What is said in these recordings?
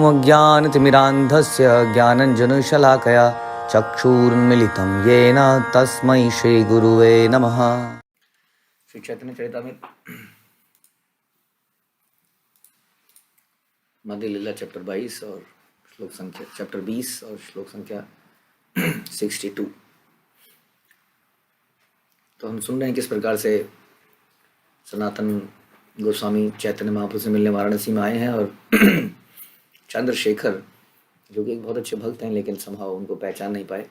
अज्ञानतिमिरान्धस्य ज्ञानञ्जनशलाकया चक्षुरुन्मिलितं येन तस्मै श्रीगुरुवे नमः। श्री चैतन्य चरितामृत मध्य लीला चैप्टर 22 और श्लोक संख्या चैप्टर 20 और श्लोक संख्या 62। तो हम सुन रहे हैं किस प्रकार से सनातन गोस्वामी चैतन्य महाप्रभु से मिलने वाराणसी में आए हैं और चंद्रशेखर जो कि एक बहुत अच्छे भक्त हैं लेकिन संभव उनको पहचान नहीं पाए,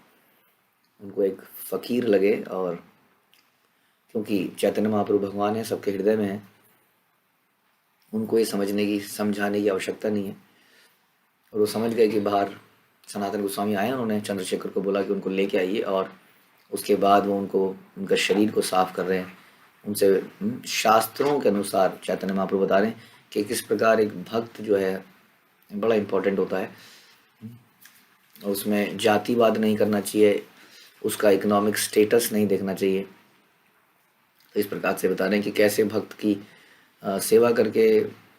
उनको एक फ़कीर लगे। और क्योंकि चैतन्य महाप्रभु भगवान है, सबके हृदय में है, उनको ये समझाने की आवश्यकता नहीं है। और वो समझ गए कि बाहर सनातन गोस्वामी आए हैं, उन्होंने चंद्रशेखर को बोला कि उनको लेके आइए। और उसके बाद वो उनका शरीर को साफ कर रहे हैं, उनसे शास्त्रों के अनुसार चैतन्य महाप्रभु बता रहे हैं कि किस प्रकार एक भक्त जो है बड़ा इम्पोर्टेंट होता है और उसमें जातिवाद नहीं करना चाहिए, उसका इकोनॉमिक स्टेटस नहीं देखना चाहिए। तो इस प्रकार से बता रहे हैं कि कैसे भक्त की सेवा करके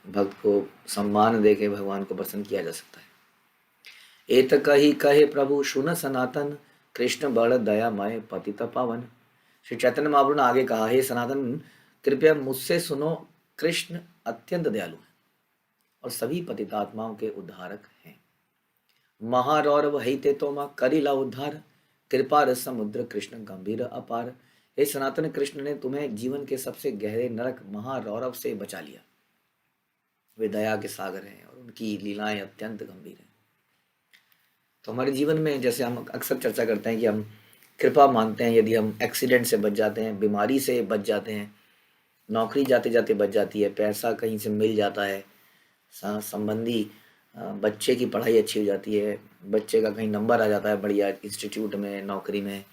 भक्त को सम्मान दे के भगवान को प्रसन्न किया जा सकता है। एत कही कहे प्रभु सुन सनातन कृष्ण बड़ दयामय पतित पावन। श्री चैतन्य महाप्रभु ने आगे कहा, हे सनातन कृपया मुझसे सुनो, कृष्ण अत्यंत दयालु है और सभी पतितात्माओं के उद्धारक हैं। महारौरव हिते तोमा करिला उद्धार, कृपा रस समुद्र कृष्ण गंभीर अपार। हे सनातन कृष्ण ने तुम्हें जीवन के सबसे गहरे नरक महारौरव से बचा लिया। वे दया के सागर हैं और उनकी लीलाएं अत्यंत गंभीर हैं। तो हमारे जीवन में जैसे हम अक्सर चर्चा करते हैं कि हम कृपा मानते हैं, यदि हम एक्सीडेंट से बच जाते हैं, बीमारी से बच जाते हैं, नौकरी जाते जाते बच जाती है, पैसा कहीं से मिल जाता है, संबंधी बच्चे की पढ़ाई अच्छी हो जाती है, बच्चे का कहीं नंबर आ जाता है बढ़िया इंस्टीट्यूट में, नौकरी में,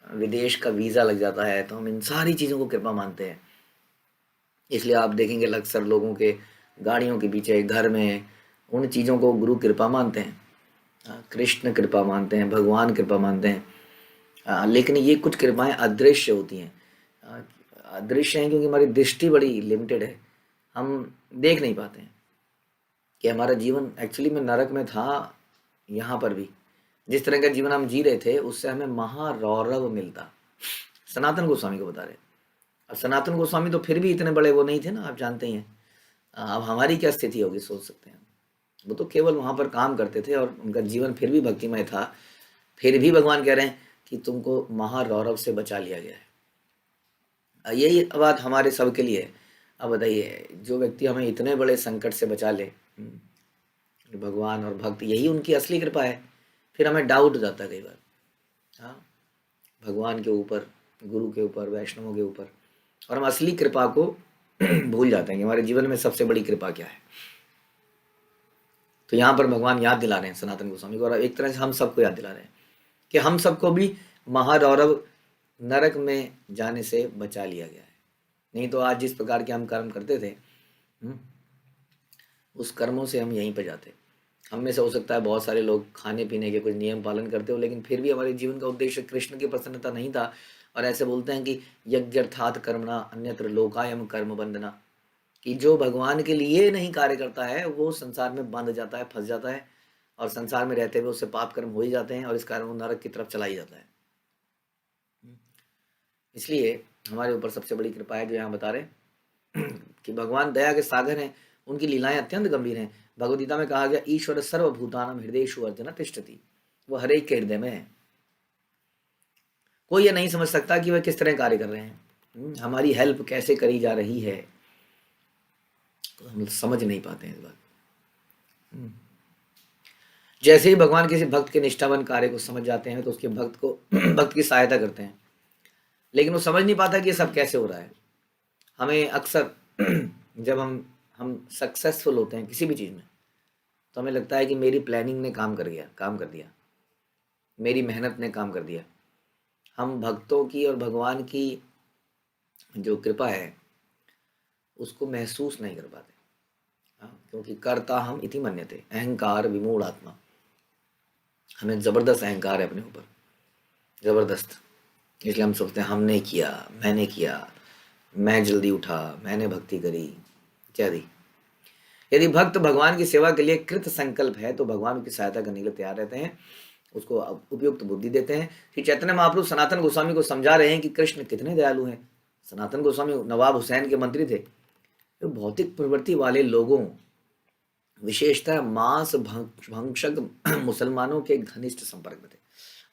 विदेश का वीज़ा लग जाता है, तो हम इन सारी चीज़ों को कृपा मानते हैं। इसलिए आप देखेंगे अक्सर लोगों के गाड़ियों के पीछे, घर में, उन चीज़ों को गुरु कृपा मानते हैं, कृष्ण कृपा मानते हैं, भगवान कृपा मानते हैं। लेकिन ये कुछ कृपाएं अदृश्य होती हैं। अदृश्य हैं क्योंकि हमारी दृष्टि बड़ी लिमिटेड है, हम देख नहीं पाते हैं कि हमारा जीवन एक्चुअली में नरक में था। यहाँ पर भी जिस तरह का जीवन हम जी रहे थे उससे हमें महारौरव मिलता। सनातन गोस्वामी को बता रहे। अब सनातन गोस्वामी तो फिर भी इतने बड़े वो नहीं थे ना, आप जानते ही हैं। अब हमारी क्या स्थिति होगी सोच सकते हैं। वो तो केवल वहाँ पर काम करते थे और उनका जीवन फिर भी भक्तिमय था। फिर भी भगवान कह रहे हैं कि तुमको महारौरव से बचा लिया गया है। यही बात हमारे सब के लिए है। अब बताइए, जो व्यक्ति हमें इतने बड़े संकट से बचा ले, भगवान और भक्त, यही उनकी असली कृपा है। फिर हमें डाउट हो जाता है कई बार, हाँ, भगवान के ऊपर, गुरु के ऊपर, वैष्णवों के ऊपर, और हम असली कृपा को भूल जाते हैं कि हमारे जीवन में सबसे बड़ी कृपा क्या है। तो यहाँ पर भगवान याद दिला रहे हैं सनातन गोस्वामी को, और एक तरह से हम सबको याद दिला रहे हैं कि हम सबको भी महारौरव नरक में जाने से बचा लिया गया है। नहीं तो आज जिस प्रकार के हम कर्म करते थे, उस कर्मों से हम यहीं पर जाते। हम में से हो सकता है बहुत सारे लोग खाने पीने के कुछ नियम पालन करते हो, लेकिन फिर भी हमारे जीवन का उद्देश्य कृष्ण की प्रसन्नता नहीं था। और ऐसे बोलते हैं कि यज्ञर्थात् कर्मणा अन्यत्र लोकायम कर्म बंधना, कि जो भगवान के लिए नहीं कार्य करता है वो संसार में बंध जाता है, फंस जाता है, और संसार में रहते हुए उससे पाप कर्म हो ही जाते हैं और इस कारण वो नरक की तरफ चला ही जाता है। इसलिए हमारे ऊपर सबसे बड़ी कृपा है जो यहाँ बता रहे कि भगवान दया के सागर हैं, उनकी लीलाएं अत्यंत गंभीर हैं। भगवद्गीता में कहा गया, ईश्वर सर्वभूतानां हृदयेषु अर्जुन तिष्ठति, वो हर एक के हृदय में है। कोई ये नहीं समझ सकता कि वह किस तरह कार्य कर रहे हैं, हमारी हेल्प कैसे करी जा रही है, तो हम समझ नहीं पाते हैं इस बात। जैसे ही भगवान किसी भक्त के निष्ठावान कार्य को समझ जाते हैं तो उसके भक्त की सहायता करते हैं, लेकिन वो समझ नहीं पाता कि ये सब कैसे हो रहा है। हमें अक्सर जब हम सक्सेसफुल होते हैं किसी भी चीज़ में, तो हमें लगता है कि मेरी प्लानिंग ने काम कर दिया, मेरी मेहनत ने काम कर दिया। हम भक्तों की और भगवान की जो कृपा है उसको महसूस नहीं कर पाते, क्योंकि कर्ता हम इति मन्यते, अहंकार विमूढ़ आत्मा। हमें ज़बरदस्त अहंकार है अपने ऊपर, ज़बरदस्त। इसलिए हम सोचते हैं हमने किया, मैंने किया, मैं जल्दी उठा, मैंने भक्ति करी इत्यादि। यदि भक्त भगवान की सेवा के लिए कृत संकल्प है तो भगवान उनकी सहायता करने के लिए तैयार रहते हैं, उसको उपयुक्त बुद्धि देते हैं। श्री चैतन्य महाप्रभु सनातन गोस्वामी को समझा रहे हैं कि कृष्ण कितने दयालु हैं। सनातन गोस्वामी नवाब हुसैन के मंत्री थे, तो भौतिक प्रवृत्ति वाले लोगों, विशेषतः मांस भक्षक मुसलमानों के घनिष्ठ संपर्क में थे।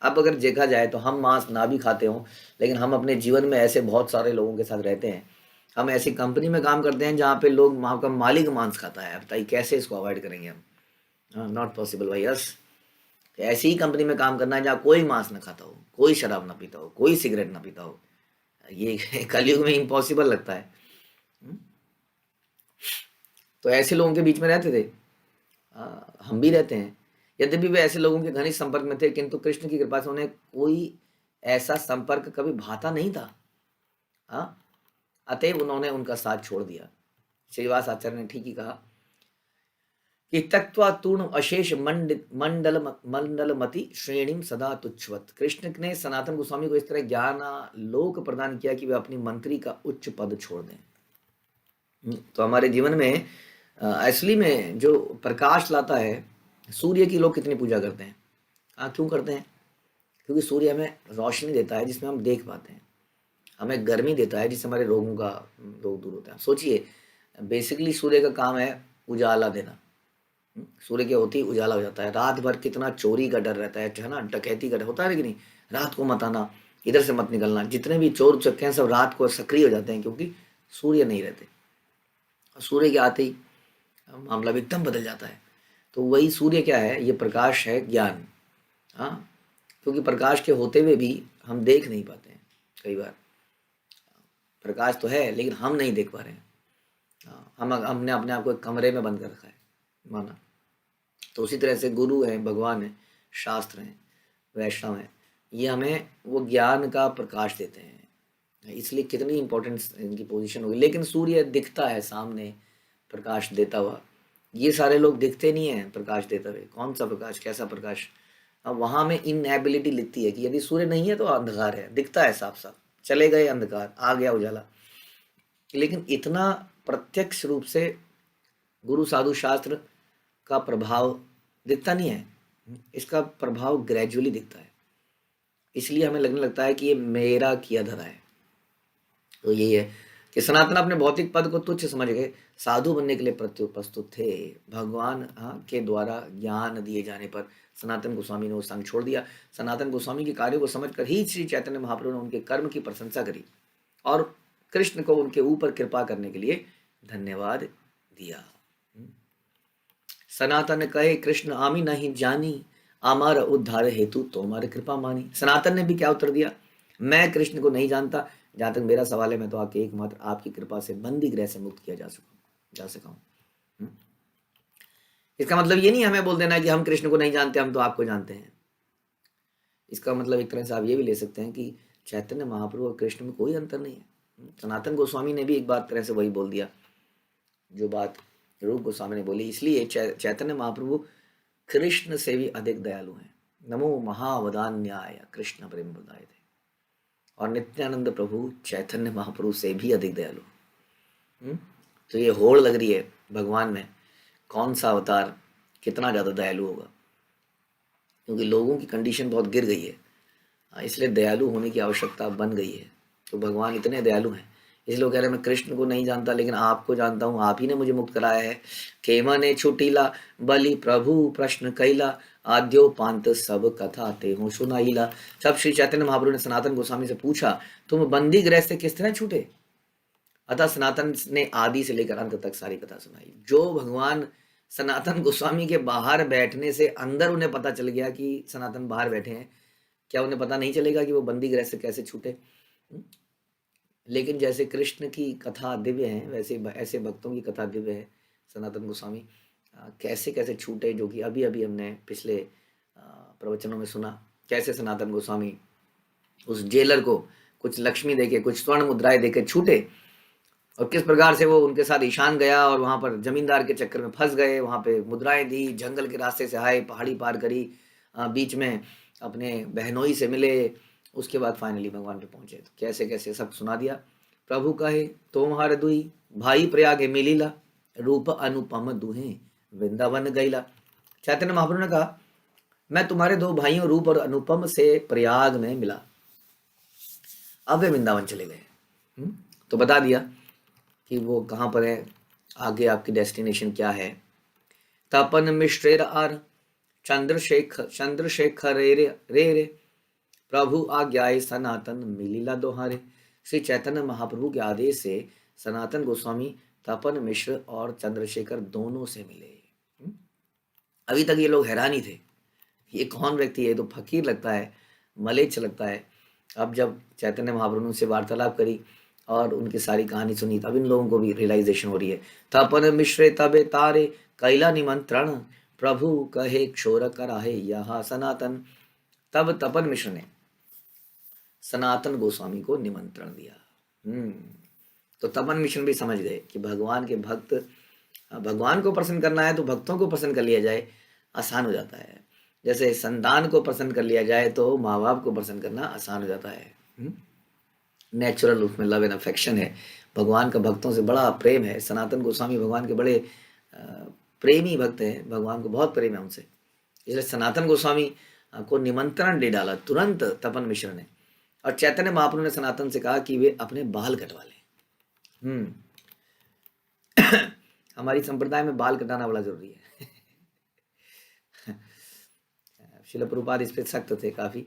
अब अगर देखा जाए तो हम मांस ना भी खाते हों, लेकिन हम अपने जीवन में ऐसे बहुत सारे लोगों के साथ रहते हैं। हम ऐसी कंपनी में काम करते हैं जहाँ पे लोग, वहाँ का मालिक मांस खाता है। बताइए कैसे इसको अवॉइड करेंगे हम? नॉट पॉसिबल भाई। यस, ऐसी ही कंपनी में काम करना है जहाँ कोई मांस ना खाता हो, कोई शराब ना पीता हो, कोई सिगरेट ना पीता हो। ये कलयुग में इम्पॉसिबल लगता है। तो ऐसे लोगों के बीच में रहते थे, हम भी रहते हैं। यद्यपि वे ऐसे लोगों के घनिष्ठ संपर्क में थे, किंतु कृष्ण की कृपा से उन्हें कोई ऐसा संपर्क कभी भाता नहीं था। अतएव उन्होंने उनका साथ छोड़ दिया। श्रीवास आचार्य ने ठीक ही कहा कि तक्त्वा तूर्ण अशेष मंडलमति श्रेणीम सदा तुच्छवत। कृष्ण ने सनातन गोस्वामी को इस तरह ज्ञान लोक प्रदान किया कि वे अपनी मंत्री का उच्च पद छोड़ दें। तो हमारे जीवन में असली में जो प्रकाश लाता है, सूर्य की लोग कितनी पूजा करते हैं। क्यों करते हैं? क्योंकि सूर्य हमें रोशनी देता है जिसमें हम देख पाते हैं, हमें गर्मी देता है जिससे हमारे रोग दूर होता है। सोचिए, बेसिकली सूर्य का काम है उजाला देना। सूर्य के होते ही उजाला हो जाता है। रात भर कितना चोरी का डर रहता है ना, डकैती का डर होता है कि नहीं। रात को मत आना, इधर से मत निकलना। जितने भी चोर चक्के हैं सब रात को सक्रिय हो जाते हैं, क्योंकि सूर्य नहीं रहते। सूर्य के आते ही मामला भी एकदम बदल जाता है। तो वही सूर्य क्या है? ये प्रकाश है, ज्ञान। क्योंकि प्रकाश के होते हुए भी हम देख नहीं पाते हैं। कई बार प्रकाश तो है लेकिन हम नहीं देख पा रहे हैं। हमने अपने आप को एक कमरे में बंद कर रखा है माना। तो उसी तरह से गुरु हैं, भगवान हैं, शास्त्र हैं, वैष्णव हैं, ये हमें वो ज्ञान का प्रकाश देते हैं। इसलिए कितनी इंपॉर्टेंस इनकी पोजीशन होगी। लेकिन सूर्य दिखता है सामने प्रकाश देता हुआ, ये सारे लोग दिखते नहीं हैं प्रकाश देते हुए। कौन सा प्रकाश, कैसा प्रकाश? अब वहाँ में इनएबिलिटी लिखती है कि यदि सूर्य नहीं है तो अंधकार है, दिखता है साफ साफ, चले गए अंधकार, आ गया उजाला। लेकिन इतना प्रत्यक्ष रूप से गुरु साधु शास्त्र का प्रभाव दिखता नहीं है, इसका प्रभाव ग्रेजुअली दिखता है। इसलिए हमें लगने लगता है कि ये मेरा किया धरा है। तो यही है कि सनातन अपने भौतिक पद को तुच्छ समझ गए, साधु बनने के लिए प्रस्तुत थे। भगवान के द्वारा ज्ञान दिए जाने पर सनातन गोस्वामी ने वो संग छोड़ दिया। सनातन गोस्वामी के कार्यों को समझकर ही श्री चैतन्य महाप्रभु ने उनके कर्म की प्रशंसा करी और कृष्ण को उनके ऊपर कृपा करने के लिए धन्यवाद दिया। सनातन कहे कृष्ण आमी नहीं जानी, अमर उद्धार हेतु तुम्हारे कृपा मानी। सनातन ने भी क्या उत्तर दिया? मैं कृष्ण को नहीं जानता, जहां तक मेरा सवाल है मैं तो आपके एकमात्र आपकी कृपा से बंदी गृह से मुक्त किया जा सका हूं। इसका मतलब ये नहीं हमें बोल देना कि हम कृष्ण को नहीं जानते, हम तो आपको जानते हैं। इसका मतलब एक तरह से आप ये भी ले सकते हैं कि चैतन्य महाप्रभु और कृष्ण में कोई अंतर नहीं है। सनातन गोस्वामी ने भी एक बात तरह से वही बोल दिया जो बात रूप गोस्वामी ने बोली। इसलिए चैतन्य महाप्रभु कृष्ण से भी अधिक दयालु हैं। नमो महावदान्याय कृष्ण प्रेम बताए थे। और नित्यानंद प्रभु चैतन्य महाप्रभु से भी अधिक दयालु। तो ये होड़ लग रही है भगवान में, कौन सा अवतार कितना ज़्यादा दयालु होगा, क्योंकि लोगों की कंडीशन बहुत गिर गई है, इसलिए दयालु होने की आवश्यकता बन गई है। तो भगवान इतने दयालु हैं, इसलिए वो कह रहे हैं मैं कृष्ण को नहीं जानता लेकिन आपको जानता हूँ, आप ही ने मुझे मुक्त कराया है। खेमा ने छुटीला बलि प्रभु प्रश्न कैला, आद्यो पांत सब कथा ते हो सुनाईला। जब श्री चैतन्य महाप्रभु ने सनातन गोस्वामी से पूछा तुम बंदी गृह से किस तरह छूटे, अतः सनातन ने आदि से लेकर अंत तक सारी कथा सुनाई। जो भगवान सनातन गोस्वामी के बाहर बैठने से अंदर उन्हें पता चल गया कि सनातन बाहर बैठे हैं, क्या उन्हें पता नहीं चलेगा कि वो बंदी गृह से कैसे छूटे? लेकिन जैसे कृष्ण की कथा दिव्य है, वैसे ऐसे भक्तों की कथा दिव्य है। सनातन गोस्वामी कैसे कैसे छूटे, जो कि अभी अभी हमने पिछले प्रवचनों में सुना। कैसे सनातन गोस्वामी उस जेलर को कुछ लक्ष्मी देके, कुछ स्वर्ण मुद्राएं देके छूटे, और किस प्रकार से वो उनके साथ ईशान गया और वहाँ पर जमींदार के चक्कर में फंस गए। वहाँ पे मुद्राएं दी, जंगल के रास्ते से आए, पहाड़ी पार करी, बीच में अपने बहनोई से मिले, उसके बाद फाइनली भगवान पे पहुंचे। तो कैसे कैसे सब सुना दिया। प्रभु कहे तुम्हारे दुई भाई प्रयागे मिलीला, रूप अनुपम दुहे वृंदावन गईला। चैतन्य महाप्रभु ने कहा मैं तुम्हारे दो भाइयों रूप और अनुपम से प्रयाग में मिला, अब वे वृंदावन चले गए। तो बता दिया कि वो कहाँ पर है, आगे आपकी डेस्टिनेशन क्या है। तपन मिश्रेर आर चंद्रशेखर रे रे रे रे प्रभु आज्ञाए सनातन मिलीला दोहारे। श्री चैतन्य महाप्रभु के आदेश से सनातन गोस्वामी तपन मिश्र और चंद्रशेखर दोनों से मिले। अभी तक ये लोग हैरान ही थे, ये कौन व्यक्ति है, तो फकीर लगता है, मलेच्छ लगता है। अब जब चैतन्य महाप्रभु से वार्तालाप करी और उनकी सारी कहानी सुनी, तब इन लोगों को भी रियलाइजेशन हो रही है। तपन मिश्रे तबे तारे कैला निमंत्रण प्रभु कहे क्षोर कराहे यहाँ सनातन। तब तपन मिश्र ने सनातन गोस्वामी को निमंत्रण दिया। तो तपन मिश्र भी समझ गए कि भगवान के भक्त, भगवान को प्रसन्न करना है तो भक्तों को प्रसन्न कर लिया जाए, आसान हो जाता है। जैसे संतान को प्रसन्न कर लिया जाए तो माँ बाप को प्रसन्न करना आसान हो जाता है। नेचुरल रूप में लव एंड अफेक्शन है, भगवान का भक्तों से बड़ा प्रेम है। सनातन गोस्वामी भगवान के बड़े प्रेमी भक्त हैं, भगवान को बहुत प्रेम है उनसे, इसलिए सनातन गोस्वामी को निमंत्रण दे डाला तुरंत तपन मिश्र ने। और चैतन्य महाप्रभु ने सनातन से कहा कि वे अपने बाल कटवा लें। हमारी संप्रदाय में बाल कटाना बड़ा जरूरी है। श्रील प्रभुपाद इस पर सख्त थे काफ़ी,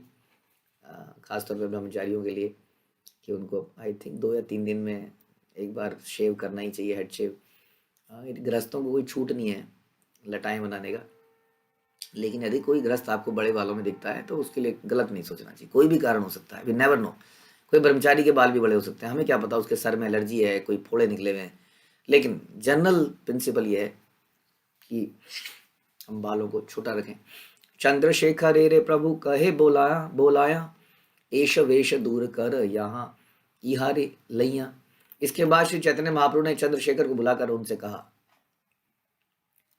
खासतौर पर ब्रह्मचारियों के लिए, कि उनको आई थिंक 2 या 3 दिन में एक बार शेव करना ही चाहिए, हेड शेव। गृहस्थों को कोई छूट नहीं है लटाएं बनाने का, लेकिन यदि कोई गृहस्थ आपको बड़े बालों में दिखता है तो उसके लिए गलत नहीं सोचना चाहिए। कोई भी कारण हो सकता है, वी नेवर नो। कोई ब्रह्मचारी के बाल भी बड़े हो सकते हैं, हमें क्या पता उसके सर में एलर्जी है, कोई फोड़े निकले हुए हैं। लेकिन जनरल प्रिंसिपल ये है कि हम बालों को छोटा रखें। चंद्रशेखर रे प्रभु कहे बोलाया एश वेश दूर कर यहाँ इहारे लैया। इसके बाद श्री चैतन्य महाप्रभु ने चंद्रशेखर को बुलाकर उनसे कहा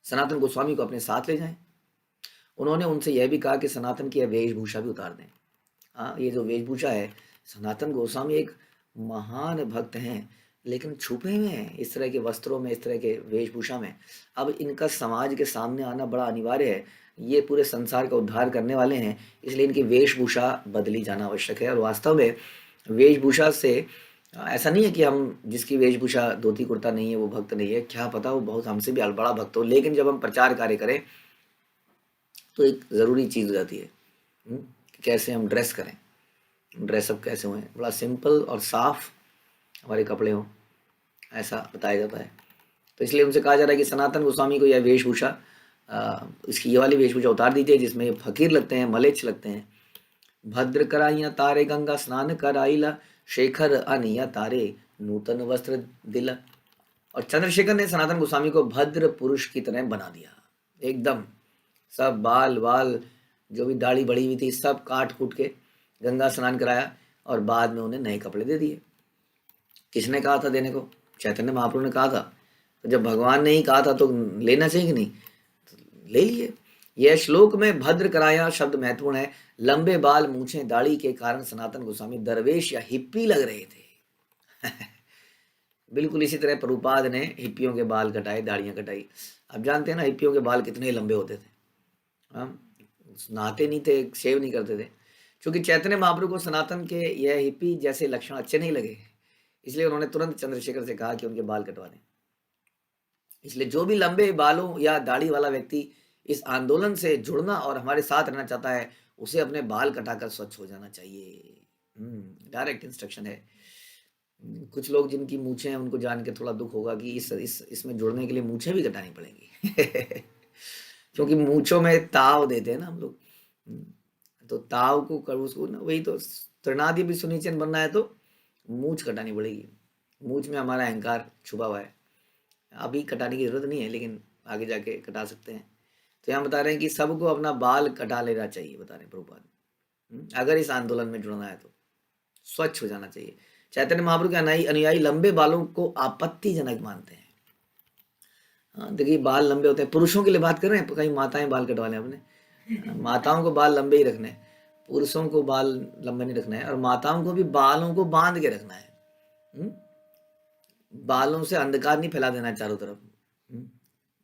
सनातन गोस्वामी को अपने साथ ले जाएं। उन्होंने उनसे यह भी कहा कि सनातन की वेशभूषा भी उतार दें। हाँ, ये जो वेशभूषा है, सनातन गोस्वामी एक महान भक्त हैं, लेकिन छुपे हुए हैं इस तरह के वस्त्रों में, इस तरह के वेशभूषा में। अब इनका समाज के सामने आना बड़ा अनिवार्य है, ये पूरे संसार का उद्धार करने वाले हैं, इसलिए इनकी वेशभूषा बदली जाना आवश्यक है। और वास्तव में वेशभूषा से ऐसा नहीं है कि हम जिसकी वेशभूषा धोती कुर्ता नहीं है वो भक्त नहीं है, क्या पता वो बहुत हमसे भी बड़ा भक्त हो। लेकिन जब हम प्रचार कार्य करें तो एक ज़रूरी चीज़ हो जाती है कि कैसे हम ड्रेस करें, ड्रेसअप कैसे हुए, बड़ा सिंपल और साफ हमारे कपड़े हों, ऐसा बताया जाता है। तो इसलिए उनसे कहा जा रहा है कि सनातन गोस्वामी को यह वेशभूषा, इसकी ये वाली वेशभूषा उतार दीजिए जिसमें ये फकीर लगते हैं, मलेच्छ लगते हैं। भद्र कराइया तारे गंगा स्नान कराइला शेखर अनिया तारे नूतन वस्त्र दिला। और चंद्रशेखर ने सनातन गोस्वामी को भद्र पुरुष की तरह बना दिया, एकदम सब बाल वाल जो भी दाढ़ी बढ़ी हुई थी सब काट कूट के गंगा स्नान कराया और बाद में उन्हें नए कपड़े दे दिए। किसने कहा था देने को? चैतन्य महाप्रभु ने कहा था। तो जब भगवान ने ही कहा था तो लेना चाहिए कि नहीं? तो ले लिए। यह श्लोक में भद्र कराया शब्द महत्वपूर्ण है। लंबे बाल मूछें दाढ़ी के कारण सनातन गोस्वामी दरवेश या हिप्पी लग रहे थे। बिल्कुल इसी तरह प्रभुपाद ने हिप्पियों के बाल कटाए, दाढ़ियां कटाई। अब जानते हैं ना हिप्पियों के बाल कितने लंबे होते थे, नहाते नहीं थे, शेव नहीं करते थे। क्योंकि चैतन्य महाप्रभु को सनातन के यह हिप्पी जैसे लक्षण अच्छे नहीं लगे, इसलिए उन्होंने तुरंत चंद्रशेखर से कहा कि उनके बाल कटवा दें। इसलिए जो भी लंबे बालों या दाढ़ी वाला व्यक्ति इस आंदोलन से जुड़ना और हमारे साथ रहना चाहता है, उसे अपने बाल कटाकर स्वच्छ हो जाना चाहिए। डायरेक्ट इंस्ट्रक्शन है। कुछ लोग जिनकी मूछें हैं उनको जान के थोड़ा दुख होगा कि इसमें जुड़ने के लिए मूछें भी कटानी पड़ेंगी। क्योंकि मूछों में ताव देते हैं ना हम लोग, तो ताव को कर उसको ना, वही तो तृणादि भी सुनिश्चित बनना है तो मूछ कटानी पड़ेगी। मूछ में हमारा अहंकार छुपा हुआ है, अभी कटाने की जरूरत नहीं है, लेकिन आगे जाके कटा सकते हैं। तो यहाँ बता रहे हैं कि सबको अपना बाल कटा लेना चाहिए, बता रहे हैं प्रभुपाद। अगर इस आंदोलन में जुड़ना है तो स्वच्छ हो जाना चाहिए। चैतन्य महाप्रभु के अनुयायी लंबे बालों को आपत्तिजनक मानते हैं। हाँ देखिए, बाल लंबे होते हैं, पुरुषों के लिए बात कर रहे हैं, कहीं माताएं बाल कटवा लें अपने। माताओं को बाल लंबे ही रखने हैं, पुरुषों को बाल लंबे नहीं रखना है। और माताओं को भी बालों को बांध के रखना है। बालों से अंधकार नहीं फैला देना चारों तरफ।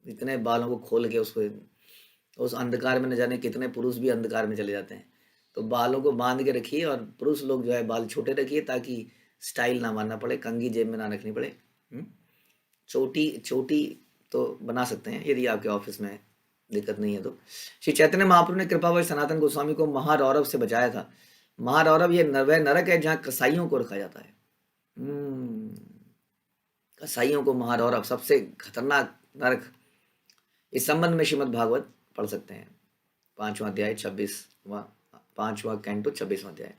इतने बालों को खोल के उसको, उस अंधकार में न जाने कितने पुरुष भी अंधकार में चले जाते हैं। तो बालों को बांध के रखिए, और पुरुष लोग जो है बाल छोटे रखिए, ताकि स्टाइल ना मारना पड़े, कंघी जेब में ना रखनी पड़े। चोटी चोटी तो बना सकते हैं यदि आपके ऑफिस में दिक्कत नहीं है तो। श्री चैतन्य महाप्रभु ने कृपावश सनातन गोस्वामी को महारौरव से बचाया था। महारौरव ये वह नरक है जहाँ कसाईयों को रखा जाता है। कसाईयों को महारौरव, सबसे खतरनाक नरक। इस संबंध में श्रीमद् भागवत पढ़ सकते हैं, 5वां अध्याय 26वां, 5वां कैंटो 26वां अध्याय।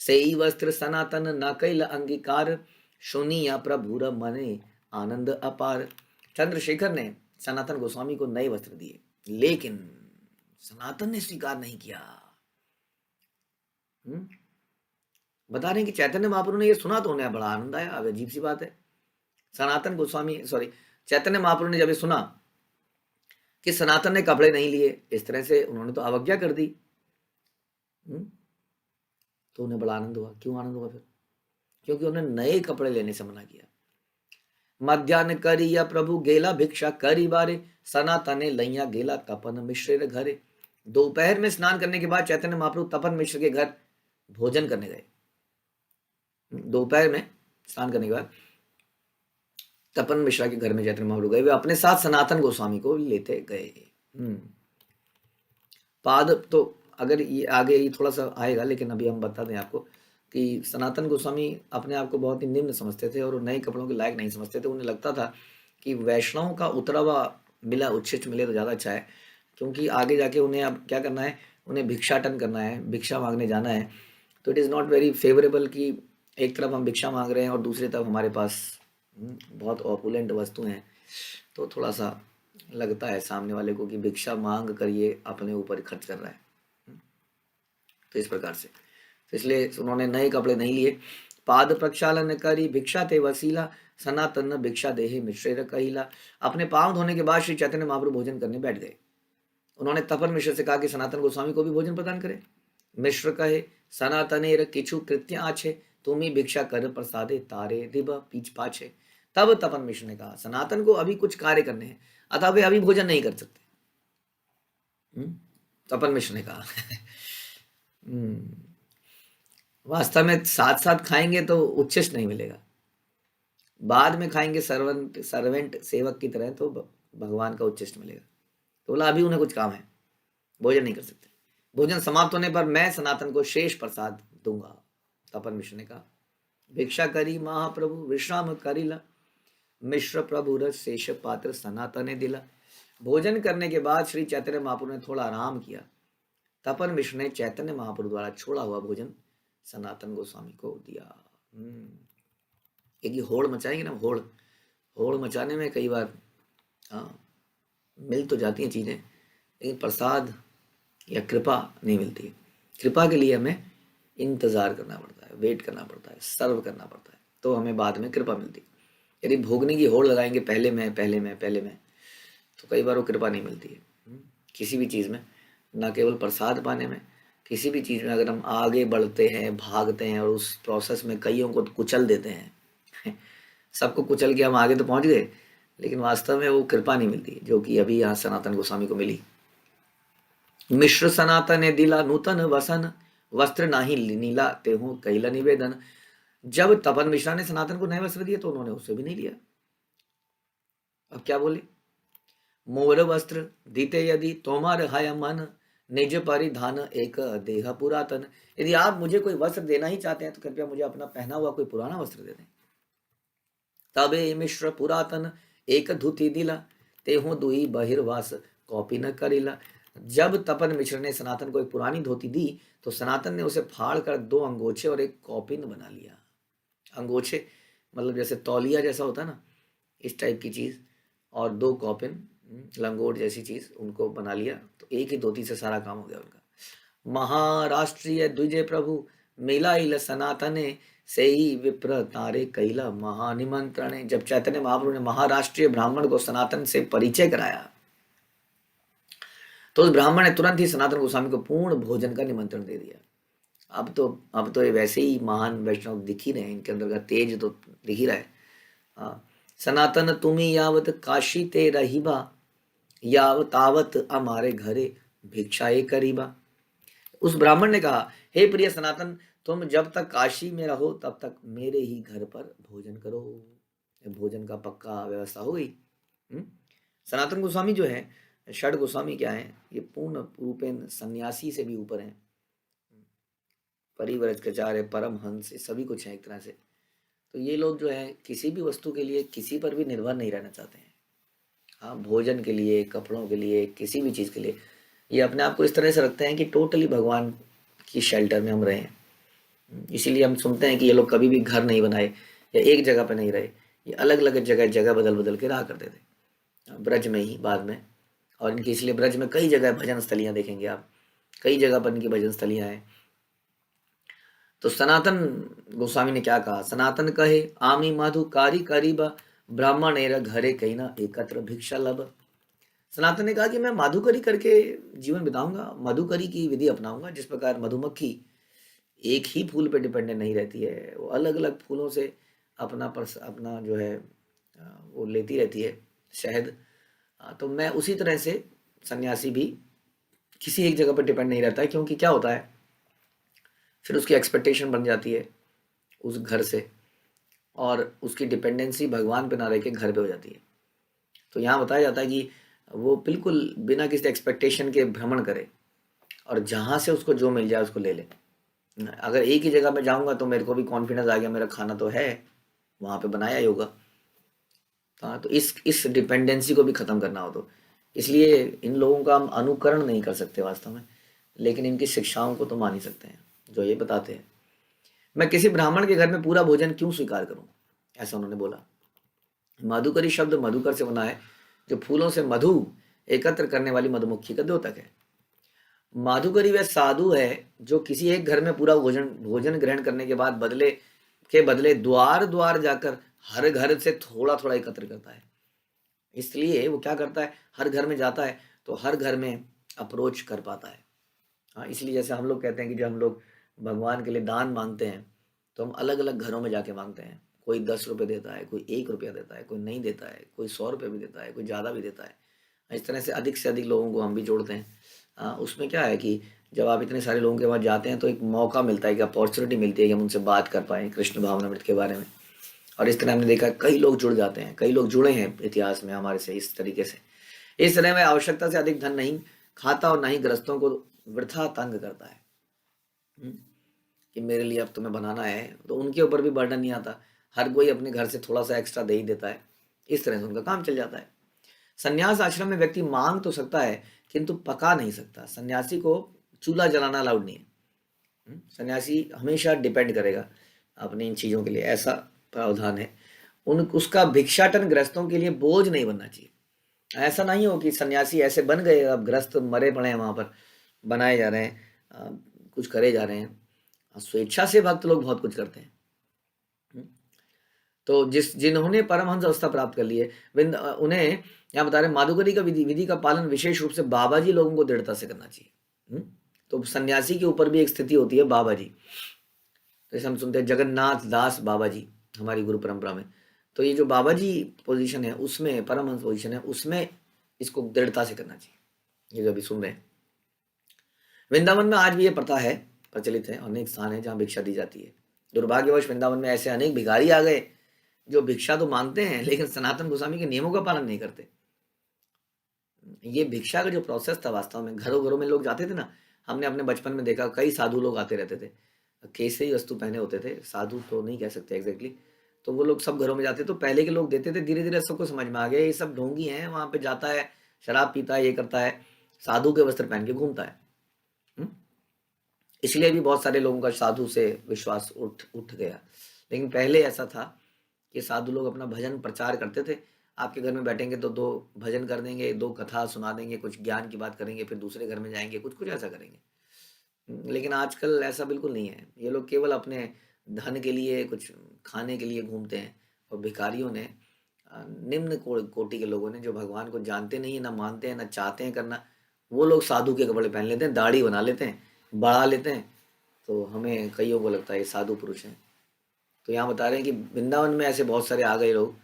सेई वस्त्र सनातन न कैल अंगीकार, सुनिया प्रभुर मने आनंद अपार। चंद्रशेखर ने सनातन गोस्वामी को नए वस्त्र दिए, लेकिन सनातन ने स्वीकार नहीं किया। बता रहे हैं कि चैतन्य महाप्रभु ने ये सुना तो उन्हें बड़ा आनंद आया। अब अजीब सी बात है, सनातन गोस्वामी चैतन्य महाप्रभु ने जब ये सुना कि सनातन ने कपड़े नहीं लिए, इस तरह से उन्होंने तो अवज्ञा कर दी, तो उन्हें बड़ा आनंद हुआ। क्यों आनंद हुआ फिर? क्योंकि उन्होंने नए कपड़े लेने से मना किया। मध्यान्ह करी या प्रभु गेला भिक्षा करी बारे, सनातने लैया गेला तपन मिश्र घरे। दोपहर में स्नान करने के बाद चैतन्य महाप्रभु तपन मिश्र के घर भोजन करने गए। दोपहर में स्नान करने के बाद तपन मिश्रा के घर में चैतन्य महाप्रभु गए। वे अपने साथ सनातन गोस्वामी को लेते गए। पाद तो अगर ये आगे ये थोड़ा सा आएगा, लेकिन अभी हम बता दें आपको कि सनातन गोस्वामी अपने आप को बहुत ही निम्न समझते थे और नए कपड़ों के लायक नहीं समझते थे। उन्हें लगता था कि वैष्णवों का उतरा हुआ मिला उच्छिष्ट मिले तो ज़्यादा अच्छा है, क्योंकि आगे जाके उन्हें अब क्या करना है, उन्हें भिक्षाटन करना है, भिक्षा मांगने जाना है। तो it is not very favourable कि एक तरफ हम भिक्षा मांग रहे हैं और दूसरी तरफ हमारे पास बहुत ऑपुलेंट वस्तु हैं। तो थोड़ा सा लगता है सामने वाले को कि भिक्षा मांग कर ये अपने ऊपर खर्च कर रहा है। तो इस प्रकार से, तो इसलिए उन्होंने नए कपड़े नहीं लिए। पाद प्रक्षालन करी भिक्षा ते वसीला, सनातन भिक्षा देहे मिश्र कहिला। अपने पांव धोने के बाद श्री चैतन्य महाप्रभु भोजन करने बैठ गए। उन्होंने तपन मिश्र से कहा कि सनातन गोस्वामी को भी भोजन प्रदान करे। मिश्र कहे, सनातनेर किछु कृत्य आछे, तुम्ही भिक्षा कर प्रसादे तारे दिब पीछ पाछे। तब तपन मिश्र ने कहा, सनातन को अभी कुछ कार्य करने हैं, अतः वे अभी भोजन नहीं कर सकते। तपन मिश्र ने कहा वास्तव में साथ साथ खाएंगे तो उच्छिष्ट नहीं मिलेगा, बाद में खाएंगे सर्वेंट सेवक की तरह तो भगवान का उच्छिष्ट मिलेगा। तो बोला अभी उन्हें कुछ काम है, भोजन नहीं कर सकते। भोजन समाप्त होने पर मैं सनातन को शेष प्रसाद दूंगा। तपन मिश्र ने कहा, भिक्षा करी महाप्रभु विश्राम करिला, मिश्र प्रभु रस शेष पात्र सनातन ने दिला। भोजन करने के बाद श्री चैतन्य महाप्रभु ने थोड़ा आराम किया। तपन मिश्र ने चैतन्य महाप्रभु द्वारा छोड़ा हुआ भोजन सनातन गोस्वामी को दिया। एक होड़ मचाएंगे ना, होड़ मचाने में कई बार मिल तो जाती हैं चीज़ें, लेकिन प्रसाद या कृपा नहीं मिलती है। कृपा के लिए हमें इंतज़ार करना पड़ता है, वेट करना पड़ता है, सर्व करना पड़ता है, तो हमें बाद में कृपा मिलती है। यदि भोगने की होड़ लगाएंगे पहले में, तो कई बार वो कृपा नहीं मिलती है किसी भी चीज़ में, ना केवल प्रसाद पाने में, किसी भी चीज़ में। अगर हम आगे बढ़ते हैं, भागते हैं और उस प्रोसेस में कईयों को कुचल देते हैं सबको कुचल के हम आगे तो पहुंच गए, लेकिन वास्तव में वो कृपा नहीं मिलती जो कि अभी यहाँ सनातन गोस्वामी को मिली। मिश्र सनातन ने दिला नूतन वसन, वस्त्र नाही नीला तेहु कैला निवेदन। जब तपन मिश्रा ने सनातन को नए वस्त्र दिए तो उन्होंने उसे भी नहीं लिया। अब क्या बोले, मोर वस्त्र दीते यदि तोमार हाय मन, निज परिधान एक देह पुरातन। यदि आप मुझे कोई वस्त्र देना ही चाहते हैं तो कृपया मुझे अपना पहना हुआ कोई पुराना वस्त्र दे दें। तबे मिश्र पुरातन एक धुति दिला, तेहु दुई बहिर्वास कॉपी न करिला। जब तपन मिश्र ने सनातन को एक पुरानी धोती दी तो सनातन ने उसे फाड़ कर 2 अंगोछे और एक कॉपिन बना लिया। अंगोछे मतलब जैसे तौलिया जैसा होता है ना, इस टाइप की चीज़, और 2 कॉपिन लंगोट जैसी चीज़, उनको बना लिया। तो एक ही धोती से सारा काम हो गया उनका। महाराष्ट्रीय द्विजय प्रभु मिलाइल सनातने, सेई विप्र तारे कैला महानिमंत्रण। जब चैतन्य महाप्रभु ने महाराष्ट्रीय ब्राह्मण को सनातन से परिचय कराया तो उस ब्राह्मण ने तुरंत ही सनातन गोस्वामी को पूर्ण भोजन का निमंत्रण दे दिया। अब तो ये वैसे ही महान वैष्णव दिख ही रहे हैं, इनके अंदर का तेज तो दिख ही रहा है। सनातन तुम्ही यावत काशी ते रहिबा, यावतावत हमारे घरे भिक्षाए करीबा। उस ब्राह्मण ने कहा, हे प्रिय सनातन, तुम जब तक काशी में रहो तब तक मेरे ही घर पर भोजन करो। भोजन का पक्का व्यवस्था हो गई। हम्म? सनातन गोस्वामी जो है, षड गोस्वामी क्या है, ये पूर्ण रूपेण सन्यासी से भी ऊपर हैं। परिव्रजकाचार्य, परमहंस, ये सभी कुछ है एक तरह से। तो ये लोग जो है किसी भी वस्तु के लिए किसी पर भी निर्भर नहीं रहना चाहते हैं। हाँ, भोजन के लिए, कपड़ों के लिए, किसी भी चीज़ के लिए ये अपने आप को इस तरह से रखते हैं कि टोटली भगवान की शेल्टर में हम रहें। इसीलिए हम सुनते हैं कि ये लोग कभी भी घर नहीं बनाए या एक जगह पे नहीं रहे, ये अलग अलग जगह जगह बदल बदल के रहा करते थे, ब्रज में ही बाद में। और इनकी इसलिए ब्रज में कई जगह भजन स्थलियाँ देखेंगे आप, कई जगह पर इनकी भजन स्थलियाँ हैं। तो सनातन गोस्वामी ने क्या कहा, सनातन कहे आमी मधुकारी करीब, ब्राह्मण घरे कहीं ना एकत्र भिक्षा लब। सनातन ने कहा कि मैं मधुकरी करके जीवन बिताऊंगा, मधुकरी की विधि अपनाऊंगा, जिस प्रकार मधुमक्खी एक ही फूल पे डिपेंडेंट नहीं रहती है, वो अलग अलग फूलों से अपना जो है वो लेती रहती है शहद। तो मैं उसी तरह से सन्यासी भी किसी एक जगह पर डिपेंड नहीं रहता है, क्योंकि क्या होता है फिर उसकी एक्सपेक्टेशन बन जाती है उस घर से, और उसकी डिपेंडेंसी भगवान पे ना रह के घर पे हो जाती है। तो यहाँ बताया जाता है कि वो बिल्कुल बिना किसी एक्सपेक्टेशन के भ्रमण करे, और जहाँ से उसको जो मिल जाए उसको ले ले। अगर एक ही जगह पे जाऊँगा तो मेरे को भी कॉन्फिडेंस आ गया, मेरा खाना तो है वहाँ पे बनाया ही होगा। हाँ, तो इस डिपेंडेंसी को भी ख़त्म करना हो, तो इसलिए इन लोगों का हम अनुकरण नहीं कर सकते वास्तव में, लेकिन इनकी शिक्षाओं को तो मान ही सकते हैं जो ये बताते हैं। मैं किसी ब्राह्मण के घर में पूरा भोजन क्यों स्वीकार करूं, ऐसा उन्होंने बोला। मधुकरी शब्द मधुकर से बना है, जो फूलों से मधु एकत्र करने वाली मधुमक्खी का द्योतक है। माधुकरी वह साधु है जो किसी एक घर में पूरा भोजन भोजन ग्रहण करने के बदले द्वार द्वार जाकर हर घर से थोड़ा थोड़ा एकत्र करता है। इसलिए वो क्या करता है, हर घर में जाता है तो हर घर में अप्रोच कर पाता है। हाँ, इसलिए जैसे हम लोग कहते हैं कि जब हम लोग भगवान के लिए दान मांगते हैं तो हम अलग अलग घरों में जाके मांगते हैं। कोई 10 रुपये देता है, कोई 1 रुपया देता है, कोई नहीं देता है, कोई 100 रुपये भी देता है, कोई ज़्यादा भी देता है। इस तरह से अधिक लोगों को हम भी जोड़ते हैं। उसमें क्या है कि जब आप इतने सारे लोगों के पास जाते हैं तो एक मौका मिलता है, कि अपॉर्चुनिटी मिलती है कि हम उनसे बात कर पाएँ कृष्ण भावनामृत के बारे में। और इस तरह हमने देखा कई लोग जुड़ जाते हैं, कई लोग जुड़े हैं इतिहास में हमारे से इस तरीके से। इस तरह में आवश्यकता से अधिक धन नहीं खाता और ना ही ग्रस्तों को वृथा तंग करता है। कि मेरे लिए अब तुम्हें बनाना है, तो उनके ऊपर भी बर्डन नहीं आता, हर कोई अपने घर से थोड़ा सा एक्स्ट्रा दे ही देता है, इस तरह से उनका काम चल जाता है। संन्यास आश्रम में व्यक्ति मांग तो सकता है किंतु पका नहीं सकता। सन्यासी को चूल्हा जलाना अलाउड नहीं है। सन्यासी हमेशा डिपेंड करेगा अपनी इन चीज़ों के लिए, ऐसा प्रावधान है। उसका भिक्षाटन ग्रस्तों के लिए बोझ नहीं बनना चाहिए। ऐसा नहीं हो कि सन्यासी ऐसे बन गए, अब ग्रस्त मरे पड़े हैं वहाँ पर, बनाए जा रहे हैं, कुछ करे जा रहे हैं। स्वेच्छा से भक्त लोग बहुत कुछ करते हैं। तो जिन्होंने परमहंस अवस्था प्राप्त कर ली है, उन्हें यहाँ बता रहे माधुकरी का विधि का पालन विशेष रूप से बाबा जी लोगों को दृढ़ता से करना चाहिए। तो सन्यासी के ऊपर भी एक स्थिति होती है बाबा जी, जैसे हम सुनते हैं जगन्नाथ दास बाबा जी हमारी गुरु परंपरा में। तो ये जो बाबा जी पोजीशन है उसमें, परमहंस पोजीशन है उसमें, इसको दृढ़ता से करना चाहिए। ये जो अभी सुन रहे हैं, वृंदावन में आज भी ये प्रथा है, प्रचलित है, अनेक स्थान है जहाँ भिक्षा दी जाती है। दुर्भाग्यवश वृंदावन में ऐसे अनेक भिखारी आ गए जो भिक्षा तो मांगते हैं लेकिन सनातन गोस्वामी के नियमों का पालन नहीं करते। ये भिक्षा का जो प्रोसेस था वास्तव में, घरों घरों में लोग जाते थे ना, हमने अपने बचपन में देखा कई साधु लोग आते रहते थे, केसरी वस्तु पहने होते थे, साधु तो नहीं कह सकते एग्जैक्टली। तो वो लोग सब घरों में जाते, तो पहले के लोग देते थे, धीरे धीरे सबको समझ में आ गया ये सब ढोंगी हैं, वहाँ पे जाता है शराब पीता है, ये करता है, साधु के वस्त्र पहन के घूमता है। इसलिए भी बहुत सारे लोगों का साधु से विश्वास उठ गया। लेकिन पहले ऐसा था कि साधु लोग अपना भजन प्रचार करते थे, आपके घर में बैठेंगे तो 2 भजन कर देंगे, 2 कथा सुना देंगे, कुछ ज्ञान की बात करेंगे, फिर दूसरे घर में जाएंगे, कुछ कुछ ऐसा करेंगे। लेकिन आजकल ऐसा बिल्कुल नहीं है, ये लोग केवल अपने धन के लिए, कुछ खाने के लिए घूमते हैं। और भिखारियों ने, निम्न कोटि के लोगों ने, जो भगवान को जानते नहीं है, ना मानते हैं, ना चाहते हैं करना, वो लोग साधु के कपड़े पहन लेते हैं, दाढ़ी बना लेते हैं, बढ़ा लेते हैं, तो हमें कईयों को लगता है ये साधु पुरुष हैं। तो यहाँ बता रहे हैं कि वृंदावन में ऐसे बहुत सारे आ गए लोग